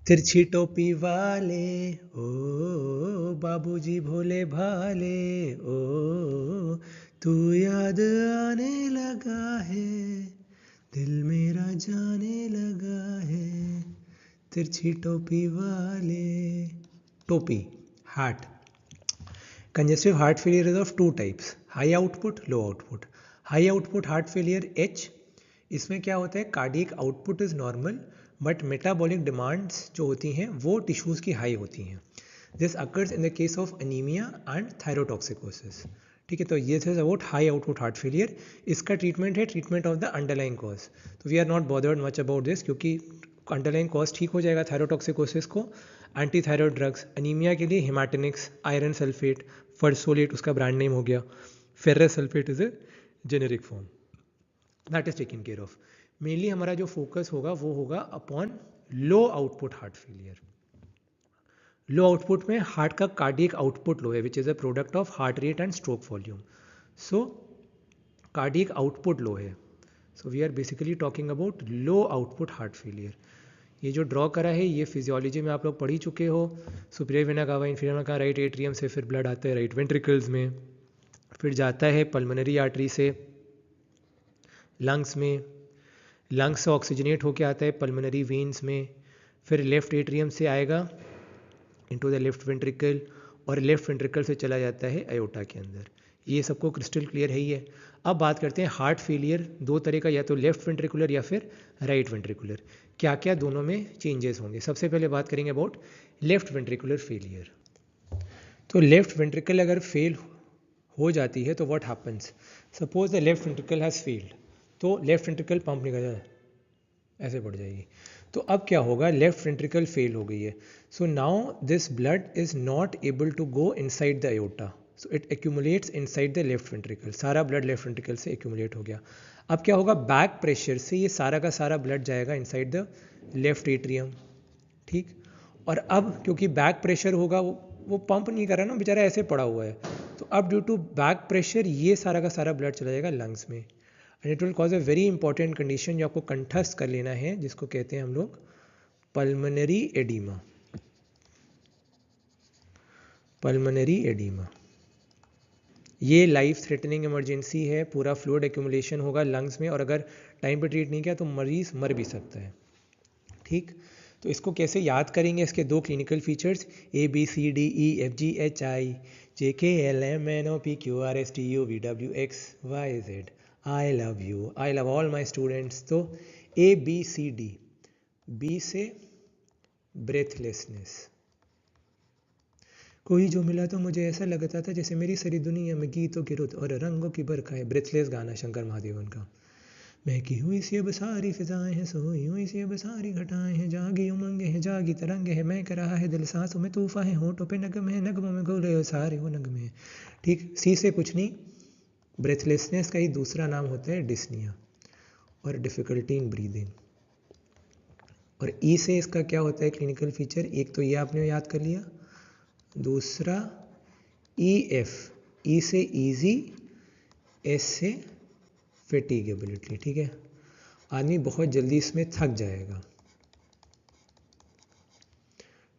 तिरछी टोपी वाले ओ बाबूजी भोले भाले ओ तू याद आने लगा है दिल मेरा जाने लगा है तिरछी टोपी वाले टोपी heart congestive heart failure is of two types high output low output high output heart failure H इसमें क्या होता है cardiac output is normal but metabolic demands जो होती हैं वो टिश्यूज़ की हाई होती हैं this occurs in the case of anaemia and thyrotoxicosis ठीक है तो ये is about high output heart failure इसका ट्रीटमेंट है treatment of the underlying cause तो we are not bothered much about this क्योंकि अंडरलाइंग कॉज ठीक हो जाएगा थायरोटॉक्सिकोसिस को एंटी थायरॉयड ड्रग्स अनीमिया के लिए हिमाटिनिक्स आयरन सल्फेट फर्सोलेट उसका ब्रांड नेम हो गया ferrous sulphate is a generic form that is taken care of mainly हमारा जो फोकस होगा वो होगा upon low output heart failure low output में हार्ट का कार्डियक आउटपुट लो है which is a product of heart rate and stroke volume so cardiac output low है so we are basically talking about low output heart failure ये जो draw करा है ये physiology में आप लोग पढ़ ही चुके हो सुपीरियर वेना कावा इन्फीरियर वेना कावा राइट एट्रियम से फिर ब्लड आता है राइट वेंट्रिकल्स में फिर जाता है पल्मोनरी आर्टरी से लंग्स में लंग्स से ऑक्सीजनेट होके आता है पल्मोनरी वेन्स में फिर लेफ्ट एट्रियम से आएगा इनटू द लेफ्ट वेंट्रिकल और लेफ्ट वेंट्रिकल से चला जाता है अयोटा के अंदर ये सबको क्रिस्टल क्लियर है ही है अब बात करते हैं हार्ट फेलियर दो तरह का या तो लेफ्ट वेंट्रिकुलर या फिर राइट वेंट्रिकुलर क्या क्या दोनों में चेंजेस होंगे सबसे पहले बात करेंगे अबाउट लेफ्ट वेंट्रिकुलर फेलियर तो लेफ्ट वेंट्रिकल अगर फेल हो जाती है तो what happens suppose the left ventricle has failed तो लेफ्ट वेंट्रिकल पंप नहीं कर जाए ऐसे बढ़ जाएगी तो अब क्या होगा लेफ्ट वेंट्रिकल फेल हो गई है so now this blood is not able to go inside the aorta so it accumulates inside the left ventricle सारा ब्लड लेफ्ट वेंट्रिकल से एक्यूमुलेट हो गया अब क्या होगा बैक प्रेशर से ये सारा का सारा ब्लड जाएगा इनसाइड द लेफ्ट एट्रियम ठीक और अब क्योंकि बैक प्रेशर होगा वो पंप नहीं कर रहा ना बेचारा ऐसे पड़ा हुआ है तो अब ड्यू टू बैक प्रेशर ये सारा का सारा ब्लड चला जाएगा लंग्स में and it will cause a very important condition जो आपको कंठस्थ कर लेना है जिसको कहते हैं हम लोग पल्मोनरी एडीमा पल्मोनरी एडीमा ये लाइफ थ्रेटनिंग इमरजेंसी है पूरा फ्लूइड एक्यूमुलेशन होगा लंग्स में और अगर टाइम पे ट्रीट नहीं किया तो मरीज मर भी सकता है ठीक तो इसको कैसे याद करेंगे इसके दो clinical features ABCDEFGHI JKLMNOPQRSTUVWXYZ I love you I love all my students तो ABCD बी से ब्रेथलेसनेस कोई जो मिला तो मुझे ऐसा लगता था जैसे मेरी सारी दुनिया में गीतों की रुत और रंगों की बरखा है ब्रेथलेस गाना शंकर महादेवन का महकी हुई सी अब सारी फिजाएं हैं सोई हुई सी अब सारी घटाएं हैं जागी उमंगे हैं जागी तरंगे हैं मैं कर रहा है दिल सांसों में तूफा है होठों पे नगम है नगमों में घोले सारे वो नगमे हैं ठीक सी से कुछ नहीं ब्रेथलेसनेस का ही दूसरा नाम होता है डिस्निया और डिफ़िकल्टी इन ब्रीदिंग और ई से इसका क्या होता है क्लिनिकल फीचर एक तो ये आपने याद कर लिया दूसरा EF ई से ईजी एस से फैटिगेबिलिटी ठीक है आदमी बहुत जल्दी इसमें थक जाएगा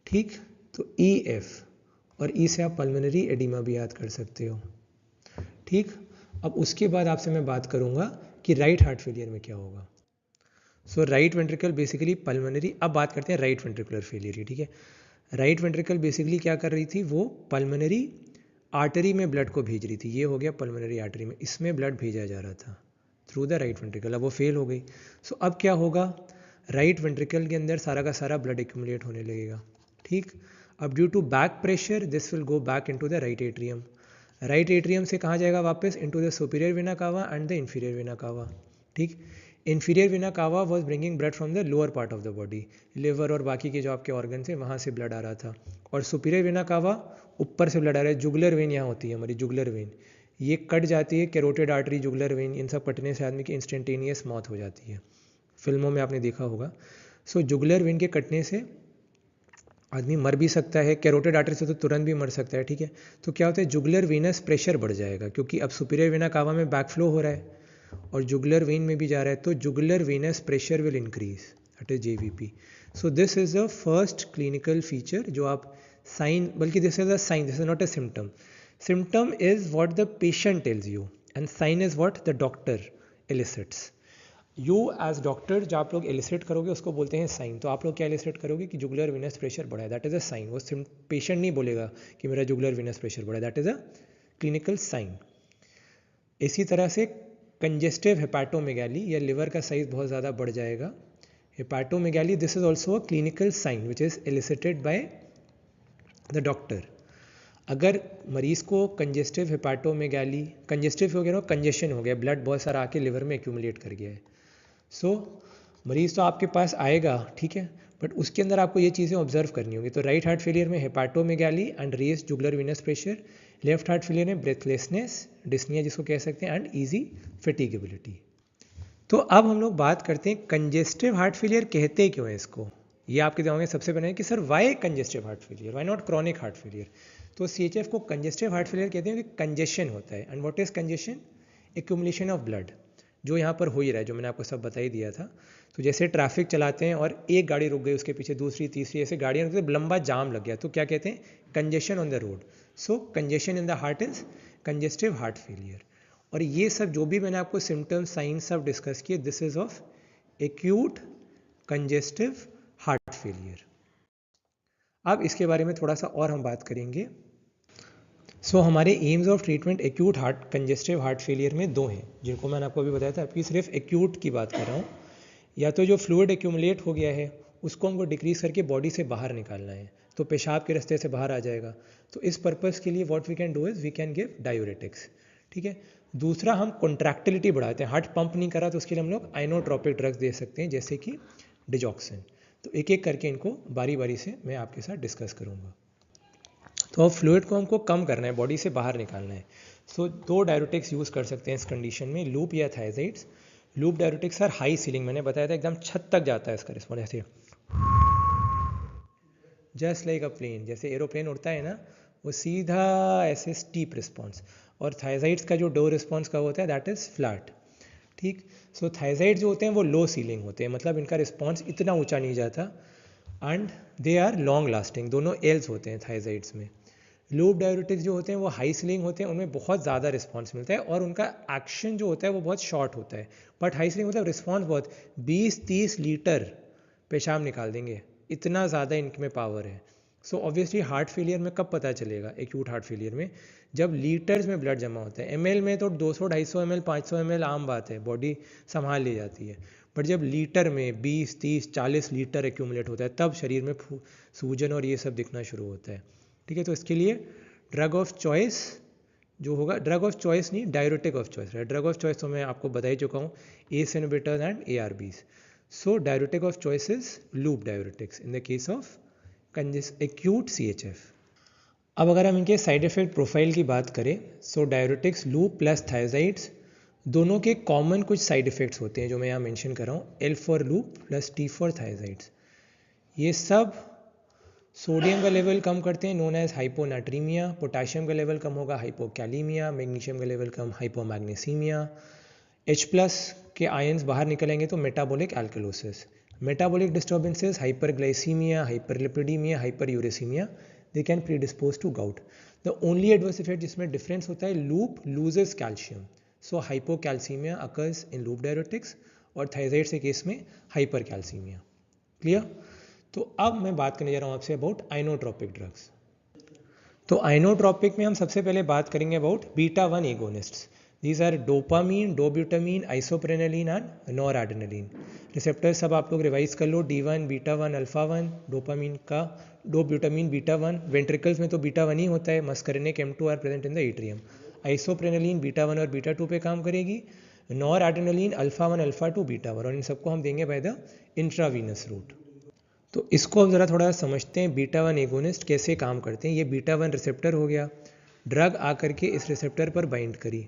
ठीक तो EF और ई से आप पल्मोनरी एडिमा भी याद कर सकते हो ठीक अब उसके बाद आपसे मैं बात करूंगा कि राइट हार्ट फेलियर में क्या होगा सो राइट वेंट्रिकल बेसिकली पल्मोनरी अब बात करते हैं राइट वेंट्रिकुलर फेलियर ठीक है राइट वेंट्रिकल बेसिकली क्या कर रही थी वो पल्मोनरी आर्टरी में ब्लड को भेज रही थी ये हो गया पल्मोनरी आर्टरी में इसमें ब्लड भेजा जा रहा था थ्रू द राइट वेंट्रिकल अब वो फेल हो गई सो अब क्या होगा राइट वेंट्रिकल के अंदर सारा का सारा ब्लड एक्यूमुलेट होने लगेगा ठीक अब due to back pressure this will go back into the right atrium से कहाँ जाएगा वापस into the superior vena cava and the inferior vena cava ठीक inferior vena cava was bringing blood from the lower part of the body liver और बाकी के जो आपके ऑर्गन है वहाँ से ब्लड आ रहा था और सुपीरियर वेना कावा ऊपर से ब्लड आ रहा है जुगुलर वेन यहाँ होती है हमारी जुगुलर वेन ये कट जाती है कैरोटिड आर्टरी जुगुलर वेन इन सब कटने से आदमी की इंस्टेंटेनियस मौत हो जाती है फिल्मों में आपने देखा होगा सो जुगुलर वेन के कटने से आदमी मर भी सकता है कैरोटिड आर्टरी से तो तुरंत भी मर सकता है ठीक है तो क्या होता है जुगुलर वेनस प्रेशर बढ़ जाएगा क्योंकि अब सुपीरियर वेना कावा में बैक फ्लो हो रहा है और जुगुलर वेन में भी जा रहा है तो jugular venous pressure will increase that is JVP. So this is the first clinical feature जो आप साइन, बल्कि this is a sign, this is not a symptom. Symptom is what the patient tells you and sign is what the doctor elicits. You as doctor जो आप लोग elicit करोगे उसको बोलते हैं साइन. तो आप लोग क्या एलिसिट करोगे कि जुगुलर विनस प्रेशर बढ़ा है, दैट इज अ साइन. वो पेशेंट नहीं बोलेगा कि मेरा जुगुलर विनस प्रेशर बढ़ा है, that is a clinical sign. इसी तरह से कंजेस्टिव हेपाटोमेगाली या लिवर का साइज बहुत ज़्यादा बढ़ जाएगा, hepatomegaly, this is also a clinical sign which is elicited by the doctor. अगर मरीज़ को कंजेस्टिव हेपाटोमेगाली, कंजेस्टिव हो गया ना, कंजेशन हो गया, ब्लड बहुत सारा आके लिवर में एक्यूमुलेट कर गया है. सो मरीज़ तो आपके पास आएगा, ठीक है, बट उसके अंदर आपको ये चीज़ें ऑब्जर्व करनी होगी. तो राइट हार्ट फेलियर में hepatomegaly and raised jugular venous pressure, left heart failure में ब्रेथलेसनेस, डिस्निया जिसको कह सकते हैं, एंड ईजी फैटिगेबिलिटी. तो अब हम लोग बात करते हैं कंजेस्टिव हार्ट फेलियर कहते क्यों है इसको. ये आपके दिमाग में सबसे पहले है कि sir why congestive heart failure, why not chronic heart failure. तो CHF को कंजेस्टिव हार्ट फेलियर कहते हैं कि कंजेशन होता है. And what is congestion? Accumulation of blood, जो यहाँ पर हो ही रहा है, जो मैंने आपको सब बता ही दिया था. तो जैसे ट्रैफिक चलाते हैं और एक गाड़ी रुक गई, उसके पीछे दूसरी तीसरी ऐसे गाड़ियाँ रुक गई, लंबा जाम लग गया, तो क्या कहते हैं? Congestion on the road. So congestion in the heart is congestive heart failure. और ये सब जो भी मैंने आपको सिम्टम्स साइंस सब डिस्कस किए, this is of acute congestive heart failure. अब इसके बारे में थोड़ा सा और हम बात करेंगे. सो हमारे AIIMS of treatment acute heart congestive heart failure में दो हैं, जिनको मैंने आपको अभी बताया था. आपकी सिर्फ एक्यूट की बात कर रहा हूँ. या तो जो फ्लूइड एक्यूमुलेट हो गया है उसको हमको डिक्रीज करके बॉडी से बाहर निकालना है, तो पेशाब के रास्ते से बाहर आ जाएगा. तो इस पर्पज़ के लिए what we can do is we can give diuretics, ठीक है. दूसरा, हम कॉन्ट्रैक्टिलिटी बढ़ाते हैं. हार्ट पंप नहीं करा तो उसके लिए हम लोग आइनोट्रोपिक ड्रग्स दे सकते हैं, जैसे कि डिजॉक्सिन. तो एक एक करके इनको बारी बारी से मैं आपके साथ डिस्कस करूँगा. तो अब फ्लूइड को हमको कम करना है, बॉडी से बाहर निकालना है. सो दो डायूरेटिक्स यूज़ कर सकते हैं इस कंडीशन में, लूप या thiazides. Loop diuretics are high ceiling, मैंने बताया था एकदम छत तक जाता है इसका रिस्पॉन्स, ऐसे जस्ट लाइक अ प्लेन, जैसे एरोप्लेन उड़ता है ना, वो सीधा ऐसे स्टीप रिस्पॉन्स. और थायजाइड्स का जो डो रिस्पॉन्स का होता है दैट इज़ फ्लैट, ठीक. सो थायजाइड जो होते हैं वो लो सीलिंग होते हैं, मतलब इनका रिस्पॉन्स इतना ऊंचा नहीं जाता, and they are long lasting. दोनों एल्स होते हैं थायजाइड्स में. लूप डायूरेटिक्स जो होते हैं वो हाई सीलिंग होते हैं, उनमें बहुत ज़्यादा रिस्पॉन्स मिलता है और उनका एक्शन जो होता है वो बहुत शॉर्ट होता है. बट हाई सीलिंग मतलब रिस्पॉन्स बहुत, 20-30 लीटर पेशाब निकाल देंगे, इतना ज़्यादा इनमें पावर है. सो ऑब्वियसली हार्ट फेलियर में कब पता चलेगा, एक्यूट हार्ट फेलियर में, जब लीटर्स में ब्लड जमा होता है. ml में तो 200-250 ml 500 ml आम बात है, बॉडी संभाल ले जाती है. बट जब लीटर में 20-30-40 लीटर एक्यूमुलेट होता है, तब शरीर में सूजन और ये सब दिखना शुरू होता है, ठीक है. तो इसके लिए ड्रग ऑफ चॉइस जो होगा, ड्रग ऑफ चॉइस नहीं, डायूरेटिक ऑफ चॉइस है. ड्रग ऑफ चॉइस तो मैं आपको बता ही चुका हूँ, ACE inhibitors and ARBs. So diuretic of choice is loop diuretics in the case of acute CHF. अब अगर हम इनके साइड इफेक्ट प्रोफाइल की बात करें, सो डायूरेटिक्स लूप प्लस थायजाइड्स दोनों के कॉमन कुछ साइड इफेक्ट्स होते हैं जो मैं यहाँ मेंशन कर रहा हूँ. L for loop plus T for thiazides. ये सब सोडियम का लेवल कम करते हैं, नोन एज हाइपोनाट्रीमिया. पोटाशियम का लेवल कम होगा, हाइपोकैलीमिया. मैग्नीशियम का लेवल कम, हाइपोमैग्नीसीमिया. H+ के आयंस बाहर निकलेंगे तो metabolic alkalosis. Metabolic disturbances, hyperglycaemia, hyperlipidaemia, hyperuricaemia, they can predispose to gout. The only adverse effect जिसमें डिफरेंस होता है, loop loses calcium. So hypocalcaemia occurs in loop diuretics और थायजाइड्स के केस में हाइपरकैल्सीमिया. क्लियर. तो अब मैं बात करने जा रहा हूँ आपसे अबाउट आइनोट्रोपिक ड्रग्स. तो आइनोट्रोपिक में हम सबसे पहले बात करेंगे about beta 1 agonists. These are dopamine, dobutamine, isoprenaline and noradrenaline. Receptor सब आप लोग रिवाइज कर लो, D1, बीटा 1, अल्फा 1, डोपामीन का डोब्यूटामीन बीटा 1. वेंट्रिकल्स में तो बीटा 1 ही होता है, muscarinic M2 are present in the atrium. Isoprenaline beta 1 और बीटा 2 पे काम करेगी. नॉरएड्रेनालिन अल्फा 1, अल्फा 2, बीटा 1, और इन सबको हम देंगे बाय द इंट्रावीनस रूट. तो इसको अब ज़रा थोड़ा समझते हैं, बीटा 1 एगोनिस्ट कैसे काम करते हैं. ये बीटा 1 रिसेप्टर हो गया, ड्रग आकर के इस रिसेप्टर पर बाइंड करी,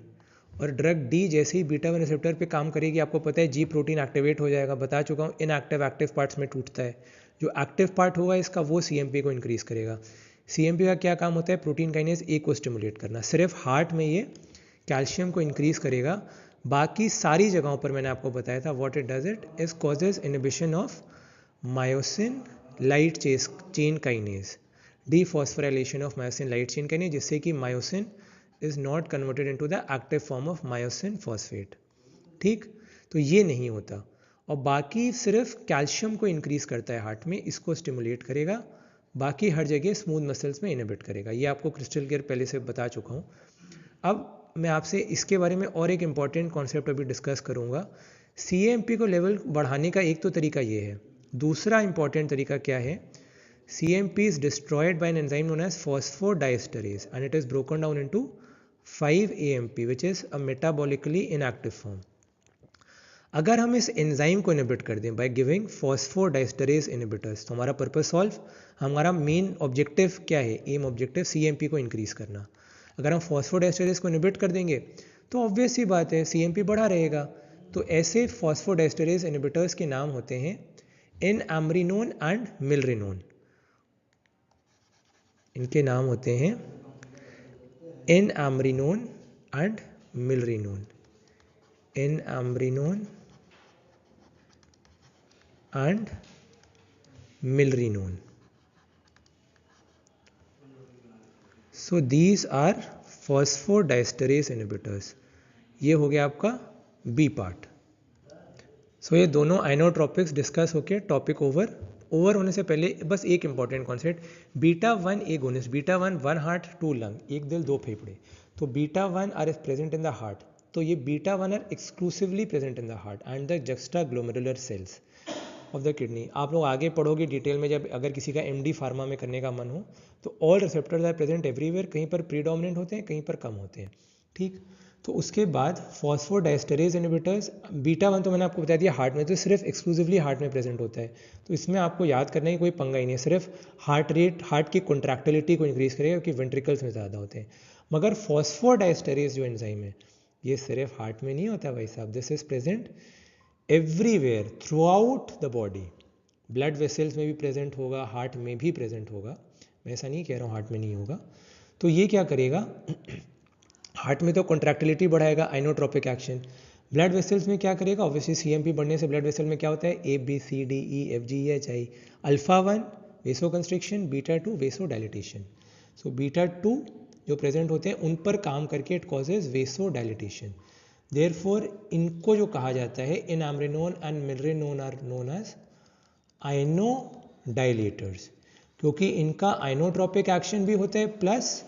और ड्रग डी जैसे ही बीटा 1 रिसेप्टर पे काम करेगी, आपको पता है जी प्रोटीन एक्टिवेट हो जाएगा. बता चुका हूँ, इनएक्टिव एक्टिव पार्ट्स में टूटता है. जो एक्टिव पार्ट होगा इसका वो CMP को इंक्रीज करेगा. CMP का क्या काम होता है, प्रोटीन काइनेज A को स्टिमुलेट करना. सिर्फ हार्ट में ये कैल्शियम को इंक्रीज करेगा, बाकी सारी जगहों पर मैंने आपको बताया था what it does, it is causes inhibition of myosin light chain kinase, dephosphorylation of myosin light chain kinase, जिससे कि myosin is not converted into the active form of myosin phosphate. ठीक, तो ये नहीं होता। और बाकी सिर्फ कैल्शियम को इंक्रीज करता है हार्ट में, इसको स्टिमुलेट करेगा, बाकी हर जगह स्मूथ मसल्स में इनहिबिट करेगा। ये आपको क्रिस्टल क्लियर पहले से बता चुका हूँ। अब मैं आपसे इसके बारे में और एक इम्पॉर्टेंट कॉन्सेप्ट अभी डिस्कस करूँगा। CAMP को लेवल बढ़ाने का एक तो तरीका ये है, दूसरा इम्पॉर्टेंट तरीका क्या है, CAMP is destroyed by an enzyme known as phosphodiesterase and it is broken down into 5-AMP which is a metabolically inactive form. अगर हम इस एंजाइम को इनहिबिट कर दें बाय गिविंग फॉस्फोडाइस्टरेज इनहिबिटर्स, तो हमारा पर्पस सॉल्व, हमारा मेन ऑब्जेक्टिव क्या है, एम ऑब्जेक्टिव CAMP को इंक्रीज करना। अगर हम फॉस्फोडाइस्टरेज को इनहिबिट कर देंगे तो ऑब्वियस सी बात है CAMP बढ़ा रहेगा। तो ऐसे फॉस्फोडाइस्टरेज इनहिबिटर्स के नाम होते हैं एनएमरिनोन एंड मिलरिनोन। इनके नाम होते हैं inamrinone and milrinone, inamrinone and milrinone. So these are phosphodiesterase inhibitors. ये हो गया आपका बी पार्ट। सो ये दोनों आइनोट्रॉपिक्स डिस्कस होके टॉपिक ओवर होने से पहले बस एक important concept, beta 1 agonist, beta 1 1 heart 2 lung, 1 दिल 2 फेफड़े, तो beta 1 are present in the heart, तो ये beta 1 are exclusively present in the heart and the juxtaglomerular cells of the kidney. आप लोग आगे पढ़ोगे डिटेल में, जब अगर किसी का MD फार्मा में करने का मन हो तो all receptors are present everywhere, कहीं पर प्रीडोमिनेंट होते हैं, कहीं पर कम होते हैं। ठीक, तो उसके बाद फॉस्फोडाइस्टरेज इनहिबिटर्स, बीटा 1 तो मैंने आपको बता दिया हार्ट में, तो सिर्फ एक्सक्लूसिवली हार्ट में प्रेजेंट होता है, तो इसमें आपको याद करना ही कोई पंगा ही नहीं है, सिर्फ हार्ट रेट, हार्ट की कॉन्ट्रैक्टिलिटी को इंक्रीज करेगा क्योंकि वेंट्रिकल्स में ज़्यादा होते हैं। मगर फॉस्फोडाइस्टरेज जो एंजाइम है ये सिर्फ हार्ट में नहीं होता भाई साहब, this is present everywhere through out the body, blood vessels में भी प्रेजेंट होगा, हार्ट में भी प्रेजेंट होगा, मैं ऐसा नहीं कह रहा हूँ हार्ट में नहीं होगा। तो ये क्या करेगा, हार्ट में तो कॉन्ट्रैक्टिलिटी बढ़ाएगा, आइनोट्रोपिक एक्शन, ब्लड वेसल्स में क्या करेगा, ऑब्वियसली CAMP बढ़ने से ब्लड वेसल में क्या होता है, ABCDEFGHI, alpha 1 vasoconstriction, beta 2 vasodilatation. So beta 2 जो प्रेजेंट होते हैं उन पर काम करके it causes vasodilatation. Therefore इनको जो कहा जाता है inamrinone and milrinone are known as inodilators, क्योंकि इनका आइनोट्रोपिक एक्शन भी होता है प्लस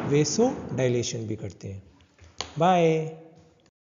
वेसो डायलेशन भी करते हैं। बाय।